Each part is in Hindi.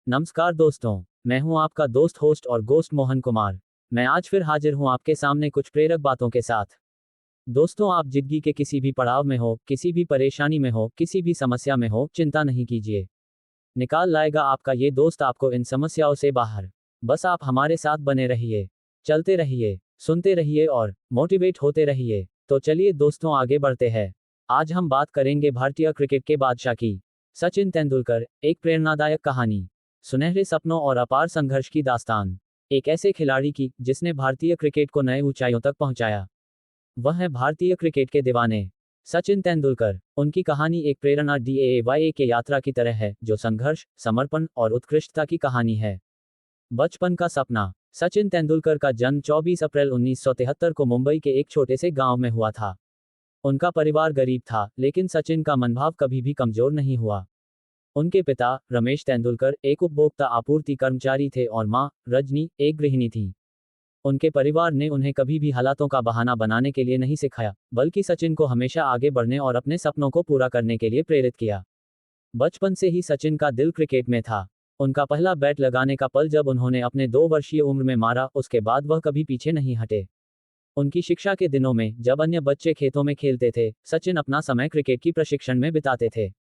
नमस्कार दोस्तों, मैं हूं आपका दोस्त होस्ट और गोस्ट मोहन कुमार। मैं आज फिर हाजिर हूं आपके सामने कुछ प्रेरक बातों के साथ। दोस्तों, आप जिंदगी के किसी भी पड़ाव में हो, किसी भी परेशानी में हो, किसी भी समस्या में हो, चिंता नहीं कीजिए। निकाल लाएगा आपका ये दोस्त आपको इन समस्याओं से बाहर। बस आप हमारे साथ बने रहिए, चलते रहिए, सुनते रहिए और मोटिवेट होते रहिए। तो चलिए दोस्तों, आगे बढ़ते हैं। आज हम बात करेंगे भारतीय क्रिकेट के बादशाह की, सचिन तेंदुलकर। एक प्रेरणादायक कहानी, सुनहरे सपनों और अपार संघर्ष की दास्तान। एक ऐसे खिलाड़ी की जिसने भारतीय क्रिकेट को नए ऊंचाइयों तक पहुंचाया। वह है भारतीय क्रिकेट के दीवाने, सचिन तेंदुलकर। उनकी कहानी एक प्रेरणा DAY के यात्रा की तरह है, जो संघर्ष, समर्पण और उत्कृष्टता की कहानी है। बचपन का सपना। सचिन तेंदुलकर का जन्म 24 अप्रैल 1973 को मुंबई के एक छोटे से गांव में हुआ था। उनका परिवार गरीब था, लेकिन सचिन का मनोभाव कभी भी कमजोर नहीं हुआ। उनके पिता रमेश तेंदुलकर एक उपभोक्ता आपूर्ति कर्मचारी थे और मां रजनी एक गृहिणी थी। उनके परिवार ने उन्हें कभी भी हालातों का बहाना बनाने के लिए नहीं सिखाया, बल्कि सचिन को हमेशा आगे बढ़ने और अपने सपनों को पूरा करने के लिए प्रेरित किया। बचपन से ही सचिन का दिल क्रिकेट में था। उनका पहला बैट लगाने का पल जब उन्होंने अपने 2 वर्षीय उम्र में मारा, उसके बाद वह कभी पीछे नहीं हटे। उनकी शिक्षा के दिनों में, जब अन्य बच्चे खेतों में खेलते थे, सचिन अपना समय क्रिकेट की प्रशिक्षण में बिताते थे।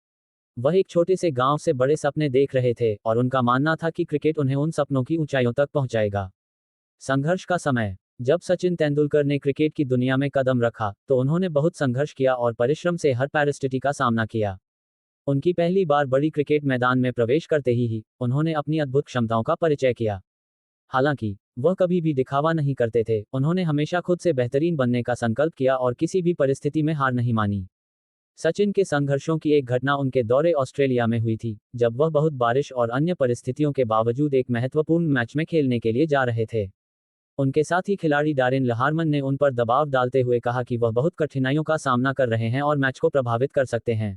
वह एक छोटे से गांव से बड़े सपने देख रहे थे और उनका मानना था कि क्रिकेट उन्हें उन सपनों की ऊंचाइयों तक पहुंचाएगा। संघर्ष का समय। जब सचिन तेंदुलकर ने क्रिकेट की दुनिया में कदम रखा, तो उन्होंने बहुत संघर्ष किया और परिश्रम से हर परिस्थिति का सामना किया। उनकी पहली बार बड़ी क्रिकेट मैदान में प्रवेश करते ही उन्होंने अपनी अद्भुत क्षमताओं का परिचय किया। हालांकि वह कभी भी दिखावा नहीं करते थे, उन्होंने हमेशा खुद से बेहतरीन बनने का संकल्प किया और किसी भी परिस्थिति में हार नहीं मानी। सचिन के संघर्षों की एक घटना उनके दौरे ऑस्ट्रेलिया में हुई थी, जब वह बहुत बारिश और अन्य परिस्थितियों के बावजूद एक महत्वपूर्ण मैच में खेलने के लिए जा रहे थे। उनके साथी खिलाड़ी डैरेन लहारमन ने उन पर दबाव डालते हुए कहा कि वह बहुत कठिनाइयों का सामना कर रहे हैं और मैच को प्रभावित कर सकते हैं।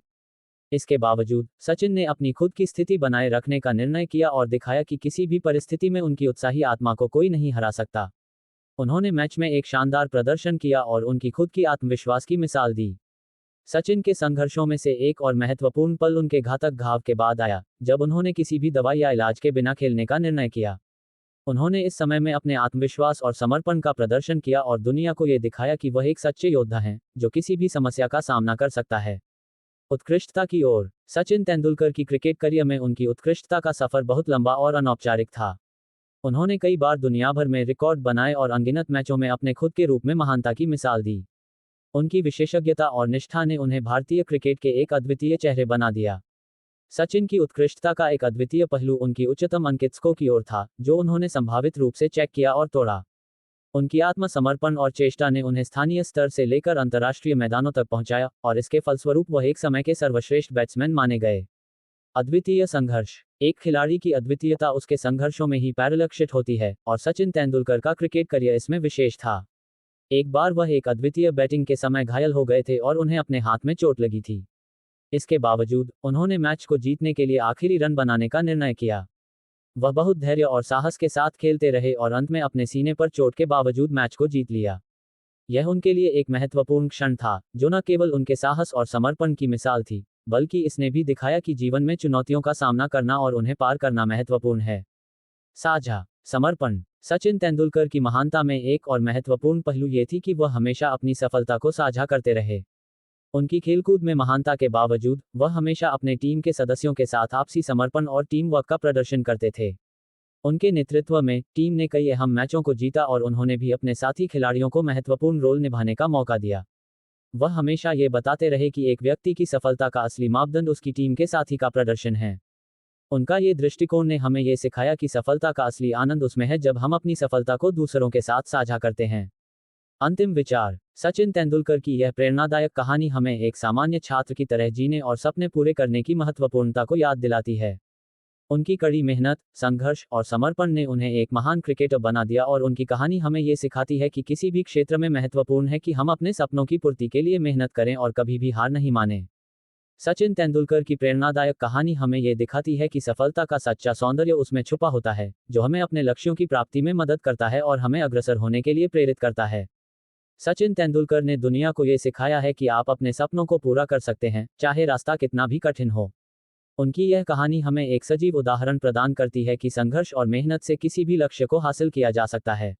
इसके बावजूद सचिन ने अपनी खुद की स्थिति बनाए रखने का निर्णय किया और दिखाया कि किसी भी परिस्थिति में उनकी उत्साही आत्मा को कोई नहीं हरा सकता। उन्होंने मैच में एक शानदार प्रदर्शन किया और उनकी खुद की आत्मविश्वास की मिसाल दी। सचिन के संघर्षों में से एक और महत्वपूर्ण पल उनके घातक घाव के बाद आया, जब उन्होंने किसी भी दवाई या इलाज के बिना खेलने का निर्णय किया। उन्होंने इस समय में अपने आत्मविश्वास और समर्पण का प्रदर्शन किया और दुनिया को यह दिखाया कि वह एक सच्चे योद्धा हैं, जो किसी भी समस्या का सामना कर सकता है। उत्कृष्टता की ओर। सचिन तेंदुलकर की क्रिकेट करियर में उनकी उत्कृष्टता का सफर बहुत लंबा और अनौपचारिक था। उन्होंने कई बार दुनिया भर में रिकॉर्ड बनाए और अनगिनत मैचों में अपने खुद के रूप में महानता की मिसाल दी। उनकी विशेषज्ञता और निष्ठा ने उन्हें भारतीय क्रिकेट के एक अद्वितीय चेहरे बना दिया। सचिन की उत्कृष्टता का एक अद्वितीय पहलू उनकी उच्चतम अंकित स्कोर की ओर था, जो उन्होंने संभावित रूप से चेक किया और तोड़ा। उनकी आत्मसमर्पण और चेष्टा ने उन्हें स्थानीय स्तर से लेकर अंतर्राष्ट्रीय मैदानों तक पहुंचाया और इसके फलस्वरूप वह एक समय के सर्वश्रेष्ठ बैट्समैन माने गए। अद्वितीय संघर्ष। एक खिलाड़ी की अद्वितीयता उसके संघर्षों में ही परिलक्षित होती है, और सचिन तेंदुलकर का क्रिकेट करियर इसमें विशेष था। एक बार वह एक अद्वितीय बैटिंग के समय घायल हो गए थे और उन्हें अपने हाथ में चोट लगी थी। इसके बावजूद उन्होंने मैच को जीतने के लिए आखिरी रन बनाने का निर्णय किया। वह बहुत धैर्य और साहस के साथ खेलते रहे और अंत में अपने सीने पर चोट के बावजूद मैच को जीत लिया। यह उनके लिए एक महत्वपूर्ण क्षण था, जो न केवल उनके साहस और समर्पण की मिसाल थी, बल्कि इसने भी दिखाया कि जीवन में चुनौतियों का सामना करना और उन्हें पार करना महत्वपूर्ण है। साझा समर्पण। सचिन तेंदुलकर की महानता में एक और महत्वपूर्ण पहलू ये थी कि वह हमेशा अपनी सफलता को साझा करते रहे। उनकी खेलकूद में महानता के बावजूद वह हमेशा अपने टीम के सदस्यों के साथ आपसी समर्पण और टीम वर्क का प्रदर्शन करते थे। उनके नेतृत्व में टीम ने कई अहम मैचों को जीता और उन्होंने भी अपने साथी खिलाड़ियों को महत्वपूर्ण रोल निभाने का मौका दिया। वह हमेशा ये बताते रहे कि एक व्यक्ति की सफलता का असली मापदंड उसकी टीम के साथी का प्रदर्शन है। उनका ये दृष्टिकोण ने हमें ये सिखाया कि सफलता का असली आनंद उसमें है जब हम अपनी सफलता को दूसरों के साथ साझा करते हैं। अंतिम विचार। सचिन तेंदुलकर की यह प्रेरणादायक कहानी हमें एक सामान्य छात्र की तरह जीने और सपने पूरे करने की महत्वपूर्णता को याद दिलाती है। उनकी कड़ी मेहनत, संघर्ष और समर्पण ने उन्हें एक महान क्रिकेटर बना दिया और उनकी कहानी हमें ये सिखाती है कि किसी भी क्षेत्र में महत्वपूर्ण है कि हम अपने सपनों की पूर्ति के लिए मेहनत करें और कभी भी हार नहीं माने। सचिन तेंदुलकर की प्रेरणादायक कहानी हमें ये दिखाती है कि सफलता का सच्चा सौंदर्य उसमें छुपा होता है, जो हमें अपने लक्ष्यों की प्राप्ति में मदद करता है और हमें अग्रसर होने के लिए प्रेरित करता है। सचिन तेंदुलकर ने दुनिया को ये सिखाया है कि आप अपने सपनों को पूरा कर सकते हैं, चाहे रास्ता कितना भी कठिन हो। उनकी यह कहानी हमें एक सजीव उदाहरण प्रदान करती है कि संघर्ष और मेहनत से किसी भी लक्ष्य को हासिल किया जा सकता है।